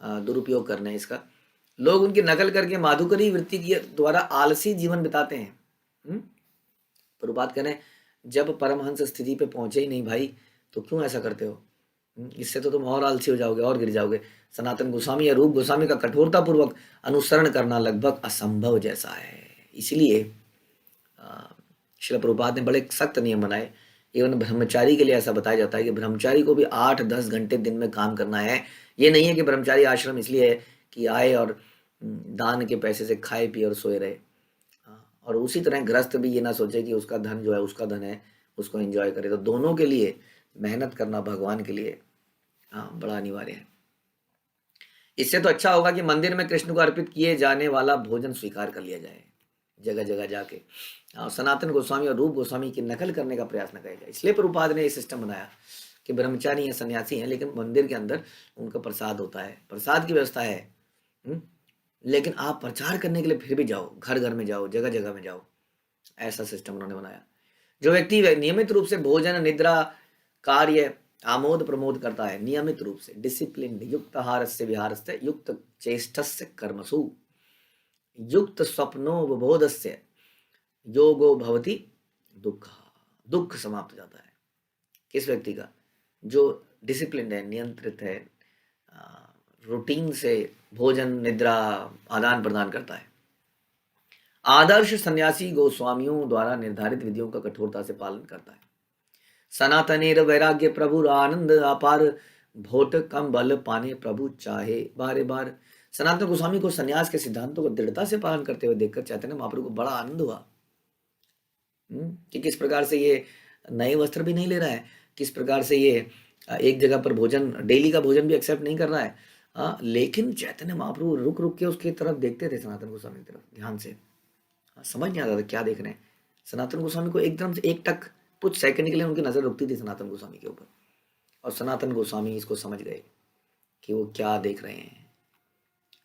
दुरुपयोग करना है इसका। लोग उनकी नकल करके माधुकरी वृत्ति के द्वारा आलसी जीवन बिताते हैं। प्रभुपाद कह रहे हैं, जब परमहंस स्थिति पे पहुंचे ही नहीं भाई, तो क्यों ऐसा करते हो? इससे तो तुम और आलसी हो जाओगे और गिर जाओगे। सनातन गोस्वामी या रूप गोस्वामी का कठोरता पूर्वक अनुसरण करना लगभग असंभव जैसा है। इसलिए श्रील प्रभुपाद ने बड़े सख्त नियम बनाए। इवन ब्रह्मचारी के लिए ऐसा बताया जाता है कि ब्रह्मचारी को भी 8-10 घंटे दिन में काम करना है। ये नहीं है कि ब्रह्मचारी आश्रम इसलिए है कि आए और दान के पैसे से खाए पिए और सोए रहे। और उसी तरह गृहस्थ भी ये ना सोचे कि उसका धन जो है उसका धन है, उसको एंजॉय करे। तो दोनों के लिए मेहनत करना भगवान के लिए बड़ा अनिवार्य है। इससे तो अच्छा होगा कि मंदिर में कृष्ण को अर्पित किए जाने वाला भोजन स्वीकार कर लिया जाए जगह जगह जाके। सनातन गोस्वामी और रूप गोस्वामी की नकल करने का प्रयास न किया जाए। इसलिए प्रभुपाद ने ये सिस्टम बनाया कि ब्रह्मचारी हैं, सन्यासी हैं, लेकिन मंदिर के अंदर उनका प्रसाद होता है, प्रसाद की व्यवस्था है। लेकिन आप प्रचार करने के लिए फिर भी जाओ, घर घर में जाओ, जगह जगह में जाओ। ऐसा सिस्टम उन्होंने बनाया। जो व्यक्ति नियमित रूप से भोजन, निद्रा, कार्य, आमोद प्रमोद करता है, नियमित रूप से डिसिप्लिन, युक्त आहारस्य विहारस्य, युक्त चेष्टस्य कर्मसु, युक्त स्वप्नोपबोधस्य योगो भवति दुख। दुख समाप्त हो जाता है किस व्यक्ति का? जो डिसिप्लिन है, नियंत्रित है, रूटीन से भोजन, निद्रा, आदान प्रदान करता है। आदर्श सन्यासी गोस्वामियों द्वारा निर्धारित विधियों का कठोरता से पालन करता है। सनातनेर वैराग्य प्रभु आनंद अपार, भोट कम बल पाने प्रभु चाहे बारे बार। सनातन गोस्वामी को सन्यास के सिद्धांतों को दृढ़ता से पालन करते हुए देखकर चैतन्य महाप्रभु को बड़ा आनंद हुआ कि किस प्रकार से ये नए वस्त्र भी नहीं ले रहा है, किस प्रकार से ये एक जगह पर भोजन, डेली का भोजन भी एक्सेप्ट नहीं कर रहा है। लेकिन चैतन्य महाप्रभु रुक रुक के उसकी तरफ देखते थे, सनातन गोस्वामी की तरफ ध्यान से। समझ नहीं आता था क्या देख रहे हैं। सनातन गोस्वामी को एकदम से एक टक कुछ सेकंड के लिए उनकी नजर रुकती थी सनातन गोस्वामी के ऊपर, और सनातन गोस्वामी इसको समझ गए कि वो क्या देख रहे हैं।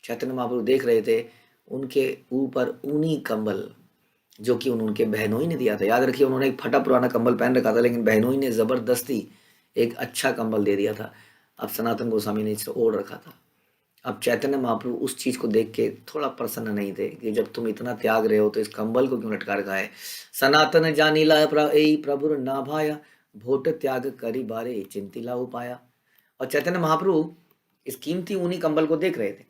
चैतन्य महाप्रभु देख रहे थे उनके ऊपर ऊनी कंबल, जो कि उनके बहनोई ने दिया था। याद रखिए, उन्होंने एक फटा पुराना कंबल पहन रखा था, लेकिन बहनोई ने जबरदस्ती एक अच्छा कंबल दे दिया था। अब सनातन गोस्वामी ने इसे ओढ़ रखा था। अब चैतन्य महाप्रभु उस चीज को देख के थोड़ा प्रसन्न नहीं थे कि जब तुम इतना त्याग रहे हो तो इस कंबल को क्यों लटका रखा है। सनातन जानीला प्रभु ना भाया, भोट त्याग करी बारे चिंतिला उपाया। और चैतन्य महाप्रभु इस कीमती ऊनी कंबल को देख रहे थे।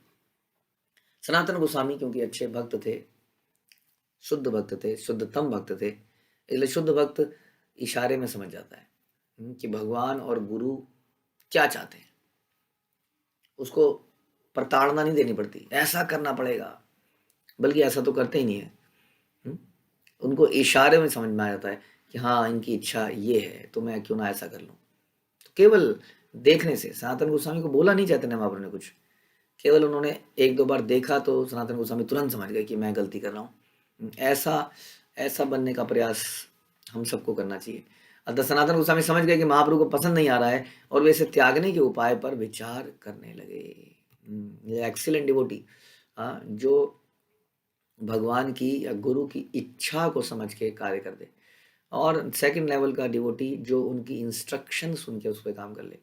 सनातन गोस्वामी क्योंकि अच्छे भक्त थे, शुद्ध भक्त थे, शुद्धतम भक्त थे, इसलिए शुद्ध भक्त इशारे में समझ जाता है कि भगवान और गुरु क्या चाहते हैं। उसको प्रताड़ना नहीं देनी पड़ती, ऐसा करना पड़ेगा, बल्कि ऐसा तो करते ही नहीं है। उनको इशारे में समझ में आ जाता है कि हाँ, इनकी इच्छा ये है तो मैं क्यों ना ऐसा कर लूं। तो केवल देखने से, सनातन गोस्वामी को बोला नहीं चैतन्य महाप्रभु ने कुछ, केवल उन्होंने 1-2 बार देखा तो सनातन गोस्वामी तुरंत समझ गए कि मैं गलती कर रहा हूँ। ऐसा बनने का प्रयास हम सबको करना चाहिए। अतः सनातन गोस्वामी समझ गए कि महाप्रभु को पसंद नहीं आ रहा है और वे इसे त्यागने के उपाय पर विचार करने लगे। एक्सीलेंट डिवोटी, जो भगवान की या गुरु की इच्छा को समझ के कार्य कर दे, और सेकंड लेवल का डिवोटी जो उनकी इंस्ट्रक्शन सुन के उस पर काम कर ले।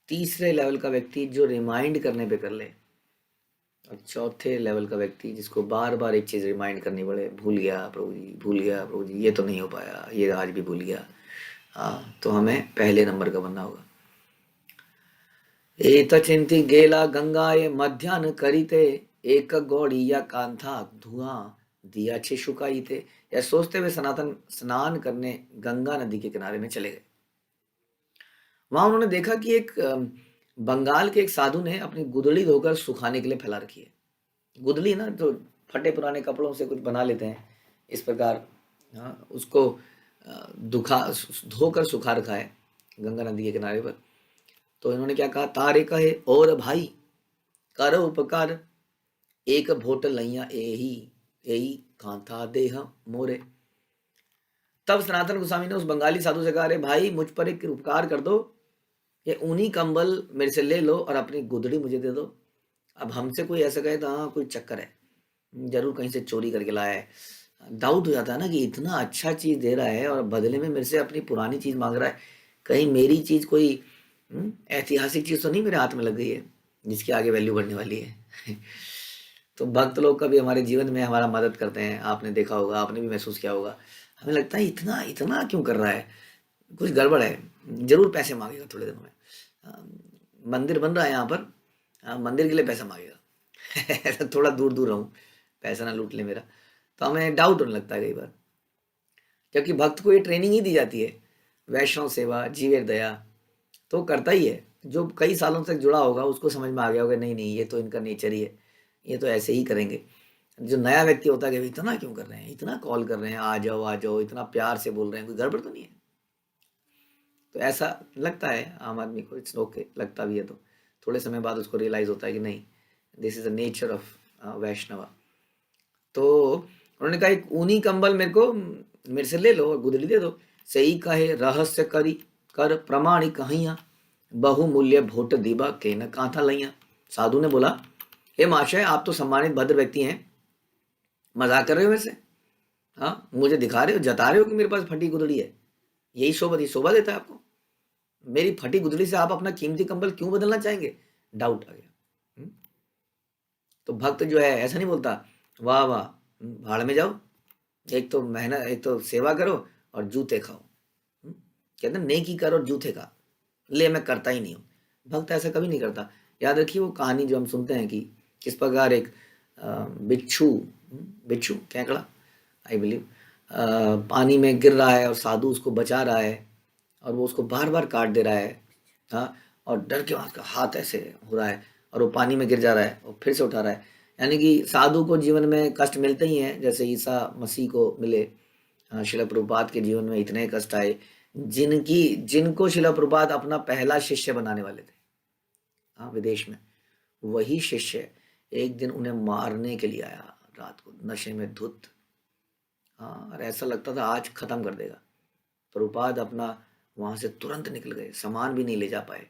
तीसरे लेवल का व्यक्ति जो रिमाइंड करने पे कर ले, और चौथे लेवल का व्यक्ति जिसको बार बार एक चीज रिमाइंड करनी पड़े, भूल गया प्रभु जी, भूल गया प्रभु जी, ये तो नहीं हो पाया, ये आज भी भूल गया। तो हमें पहले नंबर का बनना होगा। एत चिंती गेला गंगाए मध्यान्ह करीते, एक गौड़ी या कांथा धुआं दिया छे शुकाई थे। या सोचते हुए सनातन स्नान करने गंगा नदी के किनारे में चले गए। वहां उन्होंने देखा कि एक बंगाल के एक साधु ने अपनी गुदड़ी धोकर सुखाने के लिए फैला रखी है। गुदड़ी ना, तो फटे पुराने कपड़ों से कुछ बना लेते हैं इस प्रकार, उसको धोकर सुखा रखा है गंगा नदी के किनारे पर। तो इन्होंने क्या कहा, तारे कहे और भाई करो उपकार, एक भोट लैया एही कांथा देह मोरे। तब सनातन गोस्वामी ने उस बंगाली साधु से कहा, अरे भाई, मुझ पर एक उपकार कर दो, ये ऊनी कंबल मेरे से ले लो और अपनी गुदड़ी मुझे दे दो। अब हमसे कोई ऐसा कहे तो हाँ, कोई चक्कर है, जरूर कहीं से चोरी करके लाया है। डाउट हो जाता है ना कि इतना अच्छा चीज दे रहा है और बदले में मेरे से अपनी पुरानी चीज मांग रहा है, कहीं मेरी चीज कोई ऐतिहासिक चीज तो नहीं मेरे हाथ में लग गई है जिसकी आगे वैल्यू बढ़ने वाली है। तो भक्त लोग कभी हमारे जीवन में हमारा मदद करते हैं, आपने देखा होगा, आपने भी महसूस किया होगा। हमें लगता है इतना इतना क्यों कर रहा है, कुछ गड़बड़ है, जरूर पैसे मांगेगा थोड़े दिनों में। मंदिर बन रहा है यहाँ पर, मंदिर के लिए पैसा मांगेगा। थोड़ा दूर दूर रहूं, पैसा ना लूट ले मेरा। तो हमें डाउट होने लगता है कई बार, क्योंकि भक्त को ये ट्रेनिंग ही दी जाती है, वैष्णव सेवा, जीवेर दया, तो करता ही है। जो कई सालों तक जुड़ा होगा उसको समझ में आ गया होगा, नहीं नहीं ये तो इनका नेचर ही है, ये तो ऐसे ही करेंगे। जो नया व्यक्ति होता है कि इतना क्यों कर रहे हैं, इतना कॉल कर रहे हैं, आ जाओ, इतना प्यार से बोल रहे हैं, कोई गड़बड़ तो नहीं है। तो ऐसा लगता है आम आदमी को, इट्स ओके, लगता भी है। तो थोड़े समय बाद उसको रियलाइज होता है कि नहीं, this is the nature of Vaishnava. तो उन्होंने कहा एक ऊनी कंबल मेरे से ले लो और गुदड़ी दे दो। सही कहे रहस्य करी कर प्रमाणिक कहिया, बहुमूल्य भोट दीबा के न कांथा लैया। साधु ने बोला, हे महाशय, आप तो सम्मानित भद्र व्यक्ति हैं, मजाक कर रहे हो मेरे से? हाँ, मुझे दिखा रहे हो, जता रहे हो कि मेरे पास फटी गुदड़ी है, यही शोभा देता है आपको? मेरी फटी गुदड़ी से आप अपना कीमती कंबल क्यों बदलना चाहेंगे? डाउट आ गया। तो भक्त जो है ऐसा नहीं बोलता, वाह वाह, भाड़ में जाओ, एक तो मेहनत, एक तो सेवा करो और जूते खाओ। कहते हैं नेकी करो और जूते खा ले, मैं करता ही नहीं हूँ। भक्त ऐसा कभी नहीं करता। याद रखिए वो कहानी जो हम सुनते हैं कि किस प्रकार एक बिच्छू, बिच्छू केकड़ा आई बिलीव, पानी में गिर रहा है और साधु उसको बचा रहा है, और वो उसको बार बार काट दे रहा है। हाँ, और डर के वहाँ का हाथ ऐसे हो रहा है और वो पानी में गिर जा रहा है और फिर से उठा रहा है। यानी कि साधु को जीवन में कष्ट मिलते ही हैं, जैसे ईसा मसीह को मिले। शिला प्रभुपाद के जीवन में इतने कष्ट आए, जिनको शिला प्रभुपाद अपना पहला शिष्य बनाने वाले थे, हाँ, विदेश में, वही शिष्य एक दिन उन्हें मारने के लिए आया, रात को नशे में धुत। हाँ, और ऐसा लगता था आज खत्म कर देगा। प्रभुपाद अपना वहां से तुरंत निकल गए, सामान भी नहीं ले जा पाए।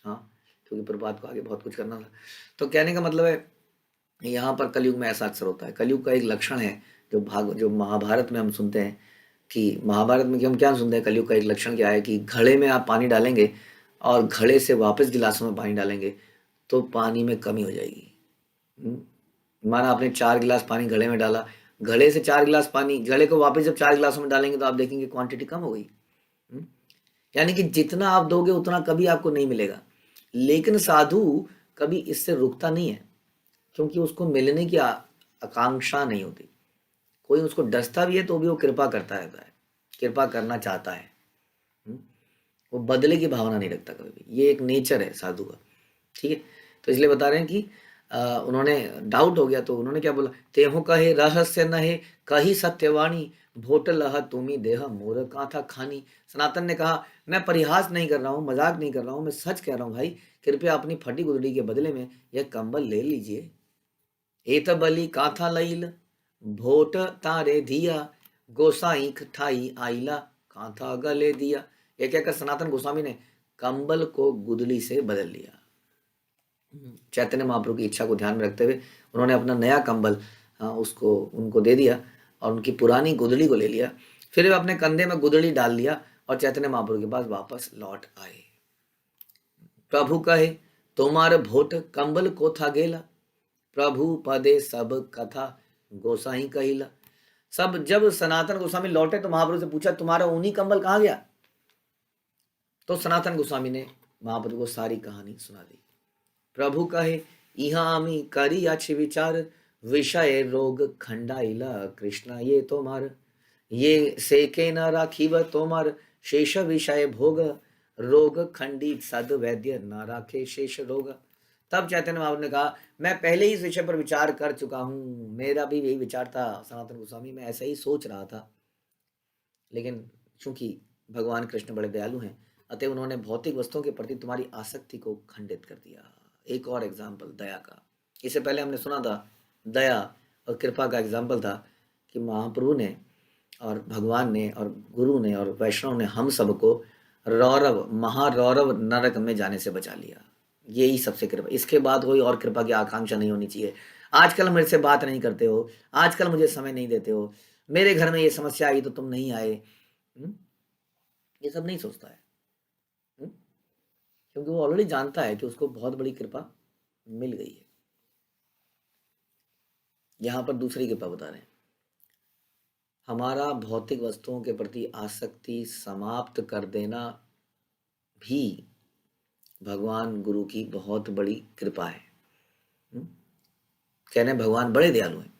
हाँ, क्योंकि प्रभुपाद को आगे बहुत कुछ करना था। तो कहने का मतलब है, यहाँ पर कलयुग में ऐसा अक्सर होता है। कलयुग का एक लक्षण है जो महाभारत में हम सुनते हैं, कि महाभारत में कि हम क्या सुनते हैं, कलयुग का एक लक्षण क्या है कि घड़े में आप पानी डालेंगे और घड़े से वापस गिलासों में पानी डालेंगे तो पानी में कमी हो जाएगी। माना आपने 4 गिलास पानी घड़े में डाला, घड़े से 4 गिलास पानी, घड़े को वापस जब 4 गिलासों में डालेंगे तो आप देखेंगे क्वांटिटी कम हो गई। यानी कि जितना आप दोगे उतना कभी आपको नहीं मिलेगा। लेकिन साधु कभी इससे रुकता नहीं है, क्योंकि उसको मिलने की आकांक्षा नहीं होती। कोई उसको डसता भी है तो भी वो कृपा करता रहता है, कृपा करना चाहता है। वो बदले की भावना नहीं रखता कभी भी। ये एक नेचर है साधु का, ठीक है। तो इसलिए बता रहे हैं कि उन्होंने डाउट हो गया तो उन्होंने क्या बोला, तेहु कहे रहस्य नहे कही सत्यवाणी, भोट लह तुमी देह मोर कांथा खानी। सनातन ने कहा, मैं परिहास नहीं कर रहा हूँ, मजाक नहीं कर रहा हूँ, मैं सच कह रहा हूँ भाई, कृपया अपनी फटी गुदड़ी के बदले में यह कंबल ले लीजिए। एत बलि कांथा लईल भोट तारे दिया, गोसाई ठाई आईला कांथा गले दिया। यह कहकर सनातन गोस्वामी ने कंबल को गुदड़ी से बदल लिया। चैतन्य महाप्रभु की इच्छा को ध्यान में रखते हुए उन्होंने अपना नया कंबल उसको उनको दे दिया और उनकी पुरानी गुदड़ी को ले लिया। फिर वे अपने कंधे में गुदड़ी डाल लिया और चैतन्य महाप्रभु के पास वापस लौट आए। प्रभु कहे, तुम्हारे भोट कंबल को था गेला, प्रभु पदे सब कथा गोसाई कहिला। सब जब सनातन गोस्वामी लौटे तो महाप्रभु से पूछा, तुम्हारा ऊनी कंबल कहाँ गया? तो सनातन गोस्वामी ने महाप्रभु को सारी कहानी सुना दी। प्रभु कहे, इहाँ आमी करी अच्छे विचार, विषय रोग खंडाइला कृष्णा ये तोमार, ये सेके न राखीब तोमार शेष विषय भोग, रोग खंडित सद वैद्य न राखे शेष रोग। तब चैतन्य महाप्रभु ने कहा, मैं पहले ही इस विषय पर विचार कर चुका हूँ, मेरा भी यही विचार था सनातन गोस्वामी, मैं ऐसा ही सोच रहा था। लेकिन चूंकि भगवान कृष्ण बड़े दयालु हैं, अतः उन्होंने भौतिक वस्तुओं के प्रति तुम्हारी आसक्ति को खंडित कर दिया। एक और एग्जाम्पल दया का, इससे पहले हमने सुना था दया और कृपा का एग्जाम्पल था कि महाप्रभु ने और भगवान ने और गुरु ने और वैष्णव ने हम सबको रौरव महारौरव नरक में जाने से बचा लिया। यही सबसे कृपा, इसके बाद कोई और कृपा की आकांक्षा नहीं होनी चाहिए। आजकल मेरे से बात नहीं करते हो, आजकल मुझे समय नहीं देते हो, मेरे घर में ये समस्या आई तो तुम नहीं आए, ये सब नहीं सोचता है। क्योंकि वो ऑलरेडी जानता है कि उसको बहुत बड़ी कृपा मिल गई है। यहाँ पर दूसरी कृपा बता रहे हैं, हमारा भौतिक वस्तुओं के प्रति आसक्ति समाप्त कर देना भी भगवान गुरु की बहुत बड़ी कृपा है। कहने भगवान बड़े दयालु हैं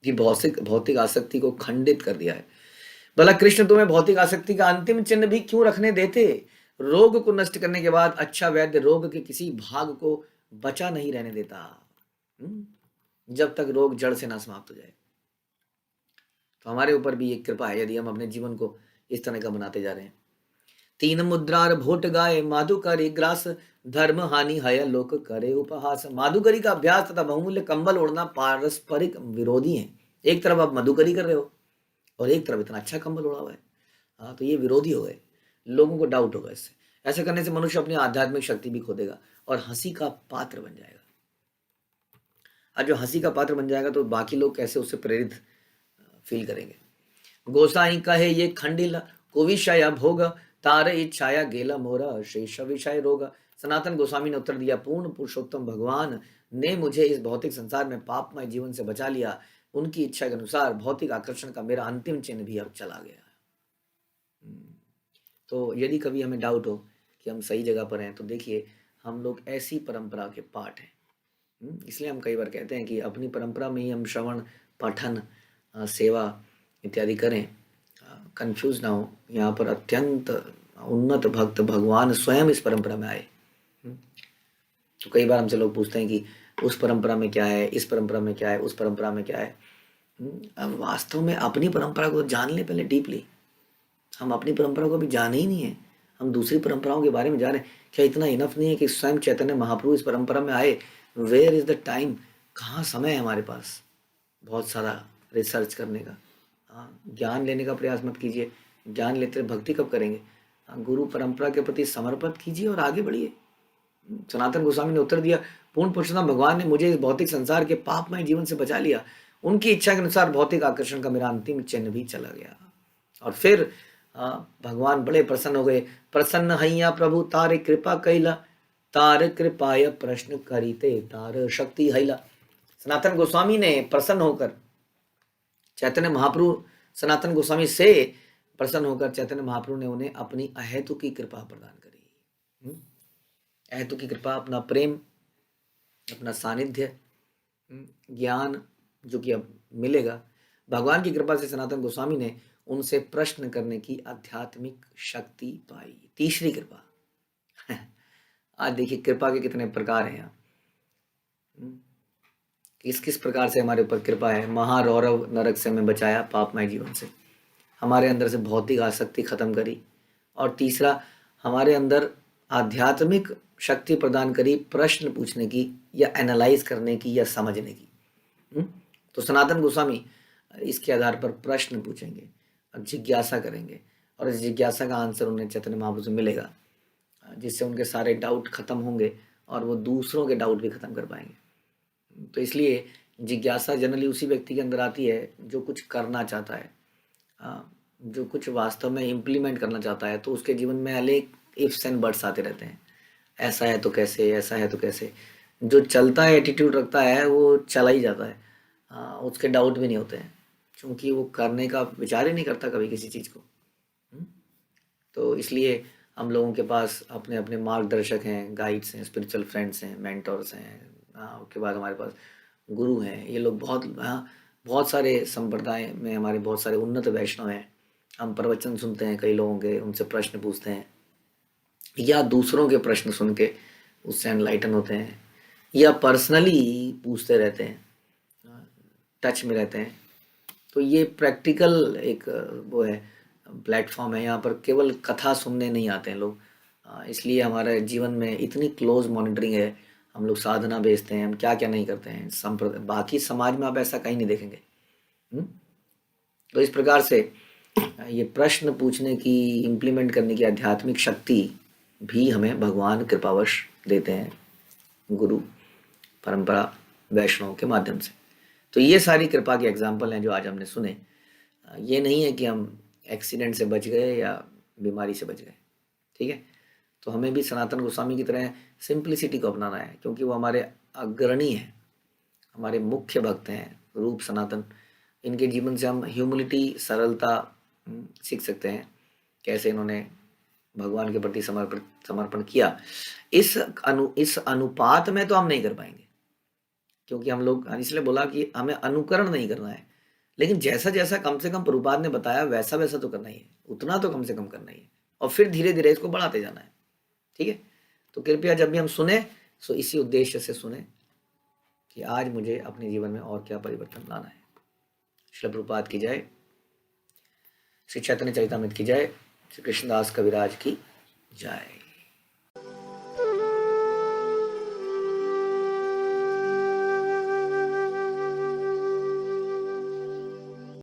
कि भौतिक भौतिक आसक्ति को खंडित कर दिया है। भला कृष्ण तुम्हें भौतिक आसक्ति का अंतिम चिन्ह भी क्यों रखने देते? रोग को नष्ट करने के बाद अच्छा वैद्य रोग के किसी भाग को बचा नहीं रहने देता, जब तक रोग जड़ से ना समाप्त हो जाए। तो हमारे ऊपर भी एक कृपा है यदि हम अपने जीवन को इस तरह का बनाते जा रहे हैं। तीन मुद्रार भोट गाए माधुकरी ग्रास, धर्म हानि हय लोक करे उपहास। माधुकरी का अभ्यास तथा बहुमूल्य कंबल ओढ़ना पारस्परिक विरोधी है। एक तरफ आप मधुकरी कर रहे हो और एक तरफ इतना अच्छा कंबल ओढ़ा हुआ है। हाँ, तो ये विरोधी हो गए, लोगों को डाउट होगा इससे। ऐसा करने से मनुष्य अपनी आध्यात्मिक शक्ति भी खो देगा और हंसी का पात्र बन जाएगा। और जो हंसी का पात्र बन जाएगा तो बाकी लोग कैसे उससे प्रेरित फील करेंगे। गोसाई कहे ये खंडिल कुविषय भोग, तार इच्छाया गेला मोरा शेष विषय रोग। सनातन गोस्वामी ने उत्तर दिया, पूर्ण पुरुषोत्तम भगवान ने मुझे इस भौतिक संसार में पापमय जीवन से बचा लिया। उनकी इच्छा के अनुसार भौतिक आकर्षण का मेरा अंतिम चिन्ह भी अब चला गया। तो यदि कभी हमें डाउट हो कि हम सही जगह पर हैं, तो देखिए हम लोग ऐसी परंपरा के पाठ हैं। इसलिए हम कई बार कहते हैं कि अपनी परंपरा में ही हम श्रवण पठन सेवा इत्यादि करें, कंफ्यूज ना हो। यहाँ पर अत्यंत उन्नत भक्त भगवान स्वयं इस परंपरा में आए। तो कई बार हमसे लोग पूछते हैं कि उस परंपरा में क्या है, इस परंपरा में क्या है, उस परंपरा में क्या है। अब वास्तव में अपनी परंपरा को जान ले पहले डीपली। हम अपनी परंपरा को अभी जाने ही नहीं है, हम दूसरी परंपराओं के बारे में जान रहे हैं। क्या इतना इनफ नहीं है कि स्वयं चैतन्य महाप्रभु इस परंपरा में आए? Where is the time? कहाँ समय है हमारे पास बहुत सारा रिसर्च करने का? ज्ञान लेने का प्रयास मत कीजिए। ज्ञान लेते भक्ति कब करेंगे? गुरु परंपरा के प्रति समर्पित कीजिए और आगे बढ़िए। सनातन गोस्वामी ने उत्तर दिया, पूर्ण पुरुषोत्तम भगवान ने मुझे इस भौतिक संसार के पापमय जीवन से बचा लिया। उनकी इच्छा के अनुसार भौतिक आकर्षण का मेरा अंतिम चिन्ह भी चला गया। और फिर भगवान बड़े प्रसन्न हो गए। प्रसन्न हैया प्रभु तारे कृपा कैला, तार कृपाय प्रश्न करीते तार शक्ति हैला। सनातन गोस्वामी ने प्रसन्न होकर चैतन्य महाप्रभु सनातन गोस्वामी से प्रसन्न होकर चैतन्य महाप्रभु ने उन्हें अपनी अहेतु की कृपा प्रदान करी। अहेतु की कृपा, अपना प्रेम, अपना सानिध्य, ज्ञान जो कि अब मिलेगा। भगवान की कृपा से सनातन गोस्वामी ने उनसे प्रश्न करने की आध्यात्मिक शक्ति पाई। तीसरी कृपा। आज देखिए कृपा के कितने प्रकार हैं। किस किस प्रकार से हमारे ऊपर कृपा है। महारौरव नरक से हमें बचाया पापमय जीवन से, हमारे अंदर से भौतिक आसक्ति खत्म करी, और तीसरा हमारे अंदर आध्यात्मिक शक्ति प्रदान करी प्रश्न पूछने की या एनालाइज करने की या समझने की। तो सनातन गोस्वामी इसके आधार पर प्रश्न पूछेंगे और जिज्ञासा करेंगे, और इस जिज्ञासा का आंसर उन्हें चैतन्य महाप्रभु से मिलेगा, जिससे उनके सारे डाउट खत्म होंगे और वो दूसरों के डाउट भी खत्म कर पाएंगे। तो इसलिए जिज्ञासा जनरली उसी व्यक्ति के अंदर आती है जो कुछ करना चाहता है, जो कुछ वास्तव में इम्प्लीमेंट करना चाहता है। तो उसके जीवन में अनेक इफ्स एंड बट्स आते रहते हैं। ऐसा है तो कैसे, ऐसा है तो कैसे। जो चलता है, एटीट्यूड रखता है, वो चला ही जाता है। उसके डाउट भी नहीं होते हैं, क्योंकि वो करने का विचार ही नहीं करता कभी किसी चीज़ को। तो इसलिए हम लोगों के पास अपने अपने मार्गदर्शक हैं, गाइड्स हैं, स्पिरिचुअल फ्रेंड्स हैं, मेंटर्स हैं। उसके बाद हमारे पास गुरु हैं। ये लोग बहुत सारे संप्रदाय में हमारे बहुत सारे उन्नत वैष्णव हैं। हम प्रवचन सुनते हैं कई लोगों के, उनसे प्रश्न पूछते हैं, या दूसरों के प्रश्न सुन के उससे एनलाइटन होते हैं, या पर्सनली पूछते रहते हैं, टच में रहते हैं। तो ये प्रैक्टिकल एक वो है, प्लेटफॉर्म है। यहाँ पर केवल कथा सुनने नहीं आते हैं लोग। इसलिए हमारे जीवन में इतनी क्लोज मॉनिटरिंग है। हम लोग साधना भेजते हैं, हम क्या क्या नहीं करते हैं। बाकी समाज में आप ऐसा कहीं नहीं देखेंगे। तो इस प्रकार से ये प्रश्न पूछने की, इम्प्लीमेंट करने की आध्यात्मिक शक्ति भी हमें भगवान कृपावश देते हैं, गुरु परंपरा वैष्णव के माध्यम से। तो ये सारी कृपा के एग्जाम्पल हैं जो आज हमने सुने। ये नहीं है कि हम एक्सीडेंट से बच गए या बीमारी से बच गए, ठीक है। तो हमें भी सनातन गोस्वामी की तरह सिंप्लिसिटी को अपनाना है, क्योंकि वो हमारे अग्रणी हैं, हमारे मुख्य भक्त हैं रूप सनातन। इनके जीवन से हम ह्यूमिलिटी, सरलता सीख सकते हैं, कैसे इन्होंने भगवान के प्रति समर्पण समर्पण किया। इस अनुपात में तो हम नहीं कर पाएंगे, क्योंकि हम लोग, इसलिए बोला कि हमें अनुकरण नहीं करना है, लेकिन जैसा जैसा कम से कम प्रभुपाद ने बताया वैसा वैसा तो करना ही है, उतना तो कम से कम करना ही है, और फिर धीरे धीरे इसको बढ़ाते जाना है। ठीक है, तो कृपया जब भी हम सुने तो इसी उद्देश्य से सुने कि आज मुझे अपने जीवन में और क्या परिवर्तन लाना है। श्री प्रभुपाद की जय, श्री चैतन्य चरितामृत की जय, श्री कृष्णदास कविराज की जय।